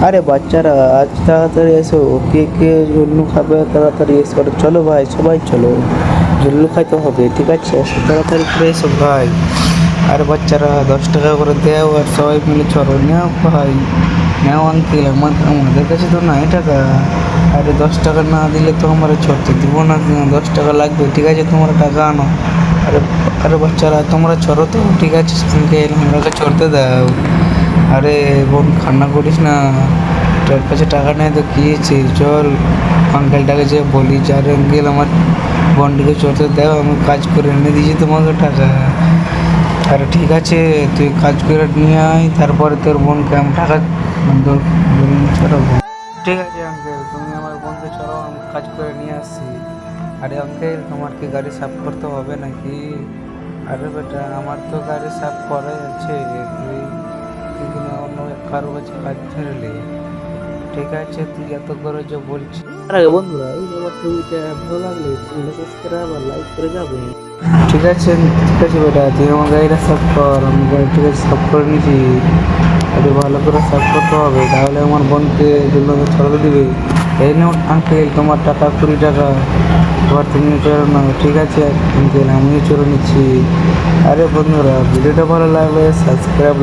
আরে বাচ্চারা আজ তাড়াতাড়ি এসো, কে কে জুল্লু খাবে তাড়াতাড়ি এসো। আরে চলো ভাই, সবাই চলো, জুল্লু খাইতে হবে, ঠিক আছে? এসো তাড়াতাড়ি করে এসো ভাই। আরে বাচ্চারা 10 টাকা করে দেও আর সবাই মিলে চলো। নেও ভাই, নেও আঙ্কেল, আমাদের কাছে তো নাই টাকা। আরে 10 টাকা না দিলে তো আমরা চড়তে দিব না, 10 টাকা লাগবে, ঠিক আছে? তোমরা টাকা আনো। আরে আরে বাচ্চারা তোমরা চড়ো তো, ঠিক আছে আঙ্কেল, আমরাকে চড়তে দাও। আরে বোন, কান্না করিস না, তোর কাছে টাকা নেই তো কী হয়েছে? চল আঙ্কেলটাকে যে বলি যে আরে আঙ্কেল আমার বোনটিকে চড়তে দাও, আমি কাজ করে এনে দিয়েছি তোমাকে টাকা। আরে ঠিক আছে, তুই কাজ করে নিয়ে আয়, তারপরে তোর বোনকে আমি টাকা তোর বোন চড়াবো। ঠিক আছে আঙ্কেল, তুমি আমার বোনকে চড়াও, আমি কাজ করে নিয়ে আসছি। আরে আঙ্কেল, তোমার কি গাড়ি সাফ করতে হবে নাকি? আরে বেটা, আমার তো গাড়ি সাফ করাই আছে, তুই তুই অন্য কারো কাছে কাজ ধরলি। ঠিক আছে, তুই এত করে যে বলছিস। তার আগে বন্ধুরা, এই আমার ছবিটা ভালো লাগলে চ্যানেলটা সাবস্ক্রাইব আর লাইক করে যাবে। ঠিক আছে, ঠিক আছে বেটা, তুই আমার গাড়িটা সাফ কর, আমি গাড়ি ঠিক আছে সাফ করে নিয়েছি। একটু ভালো করে সাফ করতে হবে, তাহলে আমার বোনকে জন্য ছড়াতে দিবে। এই নাও আঙ্কেল তোমার টাকা, 20 টাকা। এবার তুমি চড়ো না, ঠিক আছে আঙ্কেল, আমিও চড়ে নিচ্ছি। আরে বন্ধুরা, ভিডিওটা ভালো লাগলে সাবস্ক্রাইব